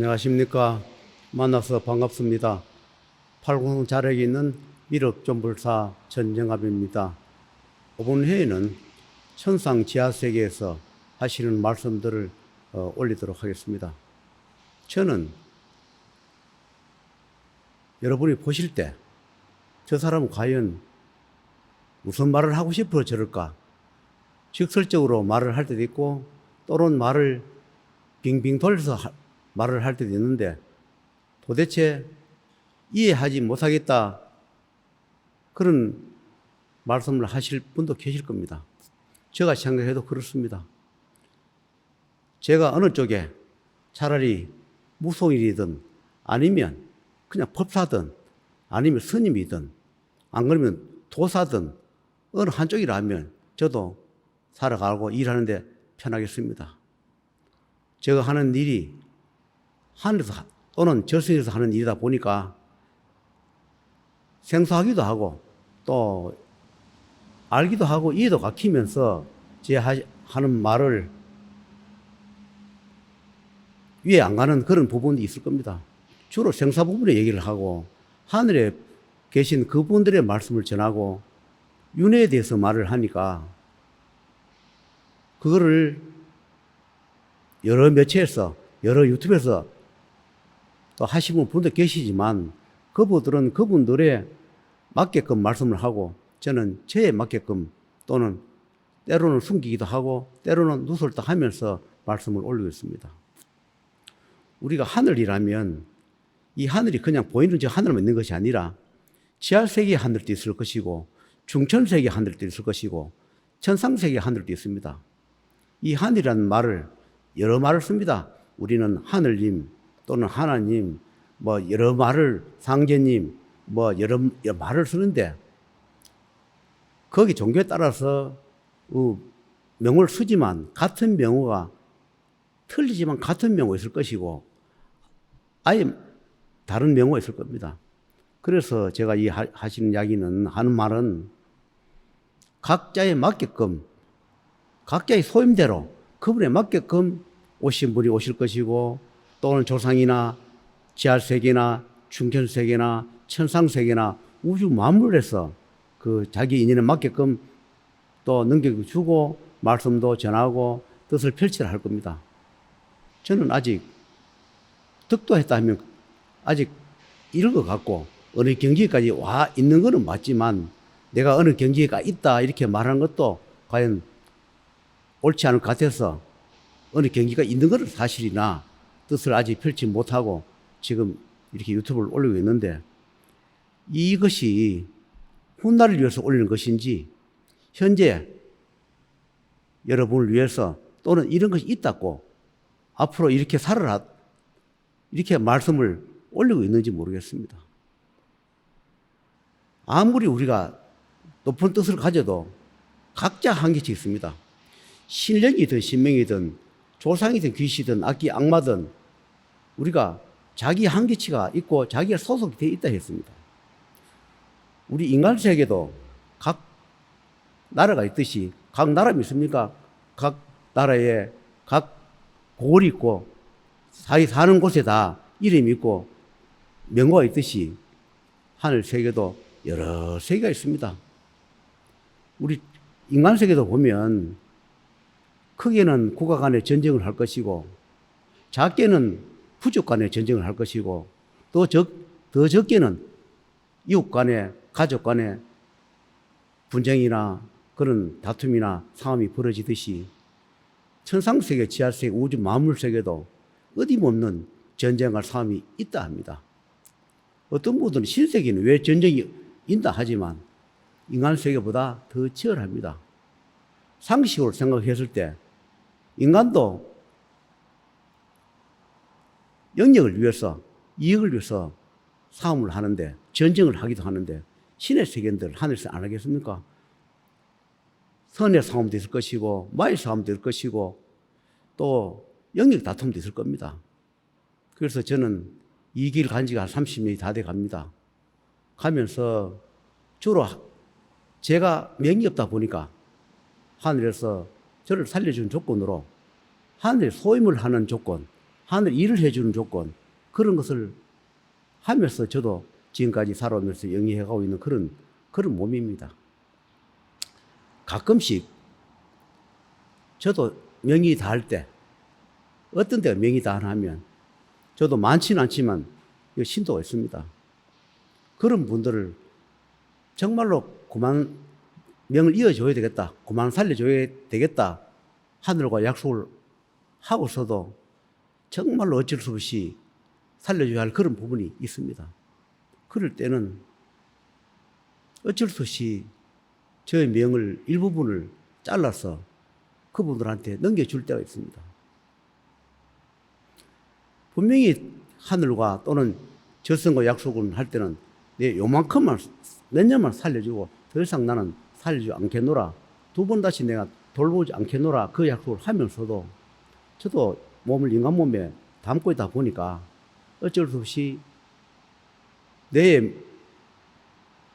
안녕하십니까. 만나서 반갑습니다. 팔공 자력이 있는 미륵존불사 전정갑입니다. 이번 회에는 천상 지하세계에서 하시는 말씀들을 올리도록 하겠습니다. 저는 여러분이 보실 때 저 사람은 과연 무슨 말을 하고 싶어 저럴까? 직설적으로 말을 할 때도 있고 또는 말을 빙빙 돌려서 말을 할 때도 있는데 도대체 이해하지 못하겠다 그런 말씀을 하실 분도 계실 겁니다. 제가 생각해도 그렇습니다. 제가 어느 쪽에 차라리 무속인이든 아니면 그냥 법사든 아니면 스님이든 안 그러면 도사든 어느 한쪽이라면 저도 살아가고 일하는데 편하겠습니다. 제가 하는 일이 하늘에서 또는 저승에서 하는 일이다 보니까 생소하기도 하고 또 알기도 하고 이해도 가키면서 제 하는 말을 이해 안 가는 그런 부분이 있을 겁니다. 주로 생사 부분의 얘기를 하고 하늘에 계신 그분들의 말씀을 전하고 윤회에 대해서 말을 하니까 그거를 여러 매체에서 여러 유튜브에서 또 하시는 분도 계시지만 그분들은 그분들의 맞게끔 말씀을 하고 저는 저에 맞게끔 또는 때로는 숨기기도 하고 때로는 누설도 하면서 말씀을 올리고 있습니다. 우리가 하늘이라면 이 하늘이 그냥 보이는 저 하늘만 있는 것이 아니라 지하세계의 하늘도 있을 것이고 중천세계의 하늘도 있을 것이고 천상세계의 하늘도 있습니다. 이 하늘이라는 말을 여러 말을 씁니다. 우리는 하늘님 또는 하나님 뭐 여러 말을 상제님 뭐 여러 말을 쓰는데 거기 종교에 따라서 명호를 쓰지만 같은 명호가 틀리지만 같은 명호가 있을 것이고 아예 다른 명호가 있을 겁니다. 그래서 제가 이 하시는 이야기는 하는 말은 각자에 맞게끔 각자의 소임대로 그분에 맞게끔 오신 분이 오실 것이고 또는 조상이나 지하세계나 중천세계나 천상세계나 우주 만물에서 그 자기 인연에 맞게끔 또 능력을 주고 말씀도 전하고 뜻을 펼치라 할 겁니다. 저는 아직 득도했다 하면 아직 이런 것 같고 어느 경지까지 와 있는 것은 맞지만 내가 어느 경지가 있다 이렇게 말하는 것도 과연 옳지 않을 것 같아서 어느 경지가 있는 것은 사실이나 뜻을 아직 펼치 못하고 지금 이렇게 유튜브를 올리고 있는데 이것이 훗날을 위해서 올리는 것인지 현재 여러분을 위해서 또는 이런 것이 있다고 앞으로 이렇게 살아라 이렇게 말씀을 올리고 있는지 모르겠습니다. 아무리 우리가 높은 뜻을 가져도 각자 한계치 있습니다. 신령이든 신명이든 조상이든 귀시든 악기 악마든 우리가 자기 한계치가 있고 자기가 소속이 되어 있다 했습니다. 우리 인간 세계도 각 나라가 있듯이 각 나라가 있습니까? 각 나라에 각 고을이 있고 자기 사는 곳에 다 이름이 있고 명호가 있듯이 하늘 세계도 여러 세계가 있습니다. 우리 인간 세계도 보면 크게는 국가 간의 전쟁을 할 것이고 작게는 부족 간의 전쟁을 할 것이고 더 적게는 이웃 간의 가족 간의 분쟁이나 그런 다툼이나 싸움이 벌어지듯이 천상세계, 지하세계, 우주 만물세계도 어림없는 전쟁과 싸움이 있다 합니다. 어떤 분들은 신세계는 왜 전쟁이 있다 하지만 인간세계보다 더 치열합니다. 상식으로 생각했을 때 인간도 영역을 위해서 이익을 위해서 싸움을 하는데 전쟁을 하기도 하는데 신의 세계인들 하늘에서 안 하겠습니까? 선의 싸움도 있을 것이고 마의 싸움도 있을 것이고 또 영역 다툼도 있을 겁니다. 그래서 저는 이 길 간 지가 한 30년이 다 돼 갑니다. 가면서 주로 제가 명이 없다 보니까 하늘에서 저를 살려준 조건으로 하늘에 소임을 하는 조건, 하늘 일을 해주는 조건, 그런 것을 하면서 저도 지금까지 살아오면서 영위해가고 있는 그런 몸입니다. 가끔씩 저도 명의 다할 때, 어떤 데가 명의 다하면 저도 많지는 않지만 신도가 있습니다. 그런 분들을 정말로 그만 명을 이어줘야 되겠다, 그만 살려줘야 되겠다 하늘과 약속을 하고서도 정말로 어쩔 수 없이 살려줘야 할 그런 부분이 있습니다. 그럴 때는 어쩔 수 없이 저의 명을 일부분을 잘라서 그분들한테 넘겨줄 때가 있습니다. 분명히 하늘과 또는 저승과 약속을 할 때는 내 요만큼만 몇 년만 살려주고 더 이상 나는 살려주지 않겠노라, 두 번 다시 내가 돌보지 않겠노라, 그 약속을 하면서도 저도 몸을 인간 몸에 담고 있다 보니까 어쩔 수 없이 내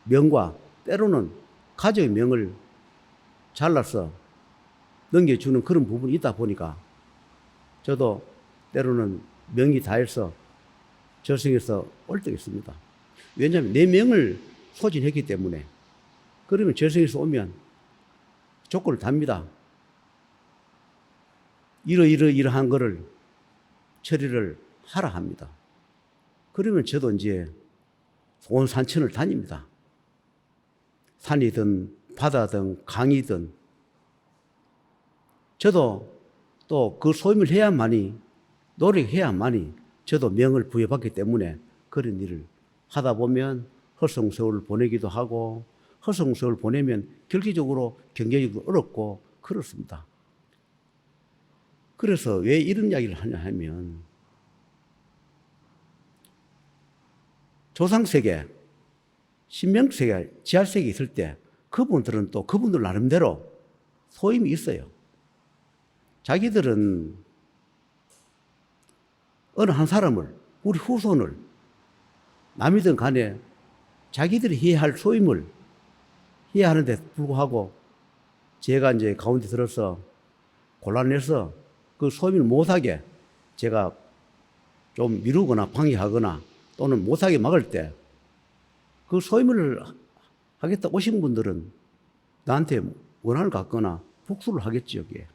명과 때로는 가족의 명을 잘라서 넘겨주는 그런 부분이 있다 보니까 저도 때로는 명이 다해서 저승에서 올 때가 있습니다. 왜냐하면 내 명을 소진했기 때문에. 그러면 저승에서 오면 조건을 답니다. 이러한 거를 처리를 하라 합니다. 그러면 저도 이제 온 산천을 다닙니다. 산이든 바다든 강이든 저도 또 그 소임을 해야만이, 노력해야만이 저도 명을 부여받기 때문에 그런 일을 하다 보면 허송세월을 보내기도 하고, 허송세월을 보내면 결기적으로 경제적으로 어렵고 그렇습니다. 그래서 왜 이런 이야기를 하냐 하면, 조상세계, 신명세계, 지하세계에 있을 때 그분들은 또 그분들 나름대로 소임이 있어요. 자기들은 어느 한 사람을, 우리 후손을, 남이든 간에 자기들이 해야 할 소임을 해야 하는데 불구하고 제가 이제 가운데 들어서 곤란해서 그 소임을 못하게 제가 좀 미루거나 방해하거나 또는 못하게 막을 때 그 소임을 하겠다 오신 분들은 나한테 원한을 갖거나 복수를 하겠지. 여기에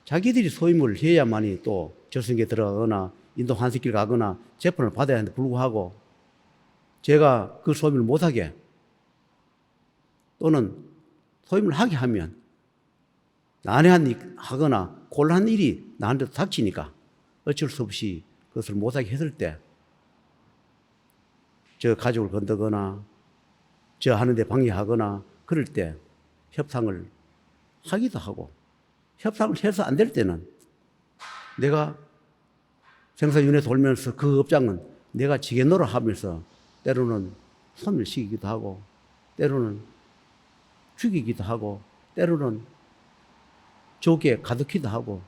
자기들이 소임을 해야만이 또 저승에 들어가거나 인도 환승길 가거나 재판을 받아야 하는데 불구하고 제가 그 소임을 못하게 또는 소임을 하게 하면 난해하거나 곤란한 일이 나한테 닥치니까 어쩔 수 없이 그것을 못하게 했을 때 저 가족을 건드거나 저 하는데 방해하거나 그럴 때 협상을 하기도 하고, 협상을 해서 안 될 때는 내가 생사윤회 돌면서 그 업장은 내가 지게노라 하면서 때로는 소멸시키기도 하고, 때로는 죽이기도 하고, 때로는 조기에 가두기도 하고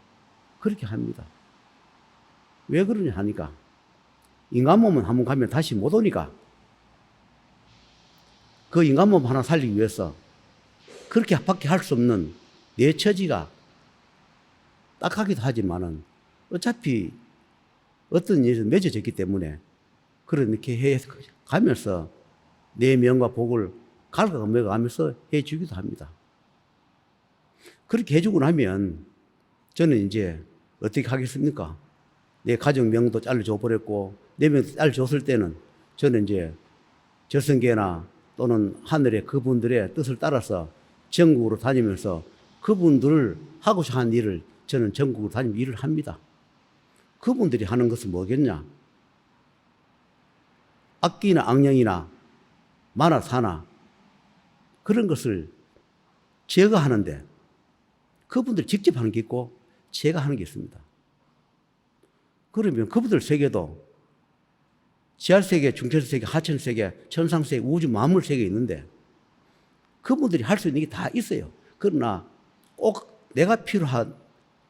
그렇게 합니다. 왜 그러냐 하니까 인간 몸은 한번 가면 다시 못 오니까 그 인간 몸 하나 살리기 위해서 그렇게 밖에 할 수 없는 내 처지가 딱하기도 하지만은 어차피 어떤 일에 맺어졌기 때문에 그렇게 해 가면서 내 명과 복을 갉아가면서 해 주기도 합니다. 그렇게 해주고 나면 저는 이제 어떻게 하겠습니까? 내 가족 명도 잘라줘 버렸고 내 명도 잘라줬을 때는 저는 이제 저승계나 또는 하늘의 그분들의 뜻을 따라서 전국으로 다니면서 그분들을 하고자 하는 일을 저는 전국으로 다니면서 일을 합니다. 그분들이 하는 것은 뭐겠냐? 악기나 악령이나 마나 사나 그런 것을 제거하는데 그분들이 직접 하는 게 있고 제가 하는 게 있습니다. 그러면 그분들 세계도 지하세계, 중천세계, 하천세계, 천상세계, 우주 만물세계에 있는데 그분들이 할 수 있는 게 다 있어요. 그러나 꼭 내가 필요한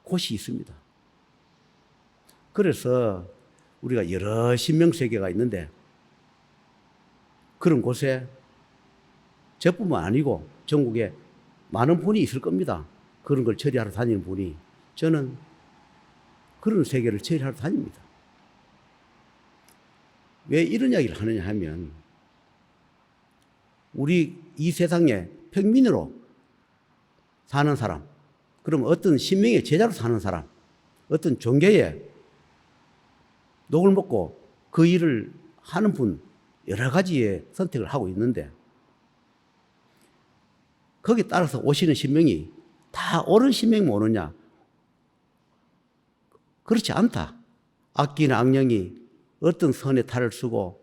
곳이 있습니다. 그래서 우리가 여러 신명세계가 있는데 그런 곳에 저뿐만 아니고 전국에 많은 분이 있을 겁니다. 그런 걸 처리하러 다니는 분이. 저는 그런 세계를 체리하러 다닙니다. 왜 이런 이야기를 하느냐 하면 우리 이 세상에 평민으로 사는 사람, 그럼 어떤 신명의 제자로 사는 사람, 어떤 종교에 녹을 먹고 그 일을 하는 분 여러 가지의 선택을 하고 있는데 거기에 따라서 오시는 신명이 다 옳은 신명이면 오느냐? 그렇지 않다. 악기나 악령이 어떤 선의 탈을 쓰고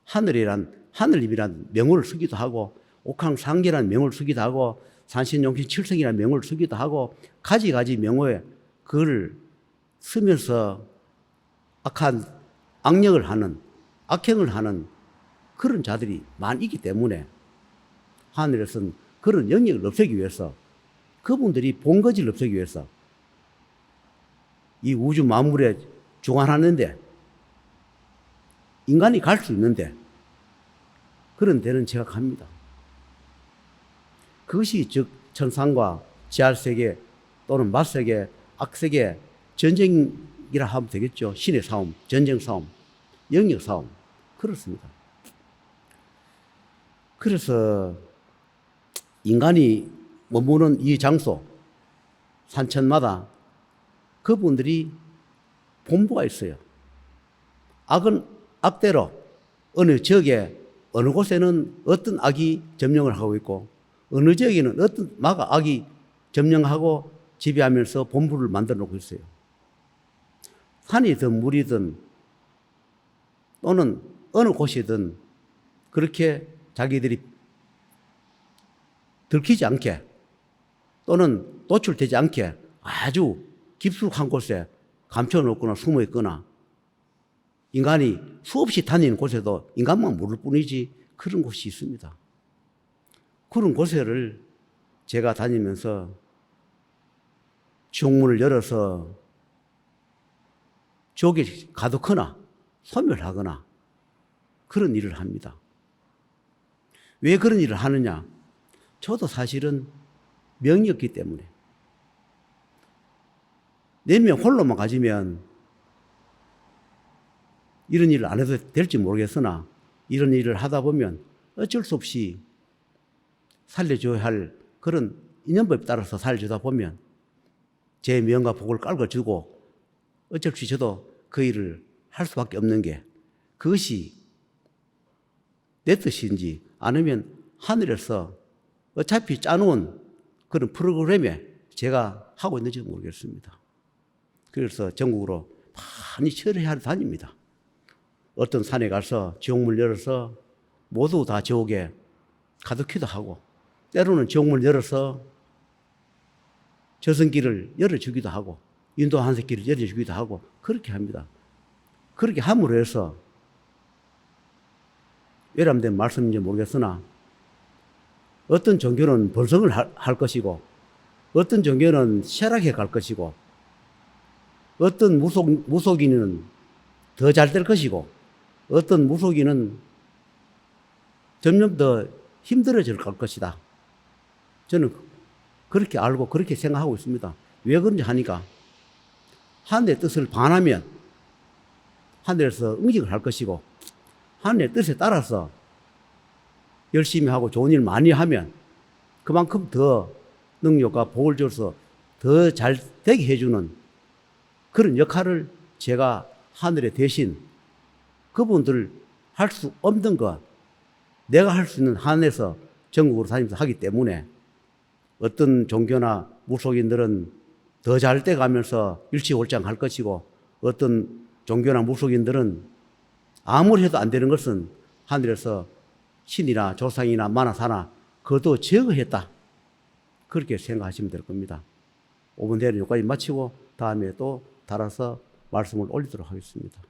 하늘임이란 명호를 쓰기도 하고 옥황상계라는 명호를 쓰기도 하고 산신용신 칠성이라는 명호를 쓰기도 하고 가지 명호에 그걸 쓰면서 악한 악력을 하는 악행을 하는 그런 자들이 많이 있기 때문에 하늘에서는 그런 영역을 없애기 위해서 그분들이 본거지를 없애기 위해서 이 우주 만물에 주관하는데 인간이 갈 수 있는데 그런 데는 제가 갑니다. 그것이 즉 천상과 지하세계 또는 맞세계, 악세계 전쟁이라 하면 되겠죠. 신의 싸움, 전쟁 싸움, 영역 싸움 그렇습니다. 그래서 인간이 머무는 이 장소 산천마다 그분들이 본부가 있어요. 악은 악대로 어느 지역에 어느 곳에는 어떤 악이 점령을 하고 있고 어느 지역에는 어떤 마가 악이 점령하고 지배하면서 본부를 만들어 놓고 있어요. 산이든 물이든 또는 어느 곳이든 그렇게 자기들이 들키지 않게 또는 노출되지 않게 아주 깊숙한 곳에 감춰놓거나 숨어있거나 인간이 수없이 다니는 곳에도 인간만 모를 뿐이지 그런 곳이 있습니다. 그런 곳을 제가 다니면서 지옥문을 열어서 지옥에 가두거나 소멸하거나 그런 일을 합니다. 왜 그런 일을 하느냐? 저도 사실은 명이었기 때문에 4명 홀로만 가지면 이런 일을 안 해도 될지 모르겠으나 이런 일을 하다 보면 어쩔 수 없이 살려줘야 할 그런 인연법에 따라서 살려주다 보면 제 명과 복을 깔아주고 어쩔 수 없이 저도 그 일을 할 수밖에 없는 게 그것이 내 뜻인지 아니면 하늘에서 어차피 짜놓은 그런 프로그램에 제가 하고 있는지 모르겠습니다. 그래서 전국으로 많이 철회하러 다닙니다. 어떤 산에 가서 지옥문을 열어서 모두 다 지옥에 가두기도 하고 때로는 지옥문을 열어서 저승길을 열어주기도 하고 인도 한색길을 열어주기도 하고 그렇게 합니다. 그렇게 함으로 해서 외람된 말씀인지 모르겠으나 어떤 종교는 번성을 할 것이고 어떤 종교는 쇠락해 갈 것이고 어떤 무속인은 더 잘 될 것이고 어떤 무속인은 점점 더 힘들어질 것이다. 저는 그렇게 알고 그렇게 생각하고 있습니다. 왜 그런지 하니까 하늘의 뜻을 반하면 하늘에서 응직을 할 것이고 하늘의 뜻에 따라서 열심히 하고 좋은 일 많이 하면 그만큼 더 능력과 복을 줘서 더 잘 되게 해주는 그런 역할을 제가 하늘에 대신 그분들 할 수 없는 것 내가 할 수 있는 한에서 전국으로 다니면서 하기 때문에 어떤 종교나 무속인들은 더 잘 돼 가면서 일치월장할 것이고 어떤 종교나 무속인들은 아무리 해도 안 되는 것은 하늘에서 신이나 조상이나 마나사나 그것도 제거했다. 그렇게 생각하시면 될 겁니다. 5분 대는 여기까지 마치고 다음에 또 달아서 말씀을 올리도록 하겠습니다.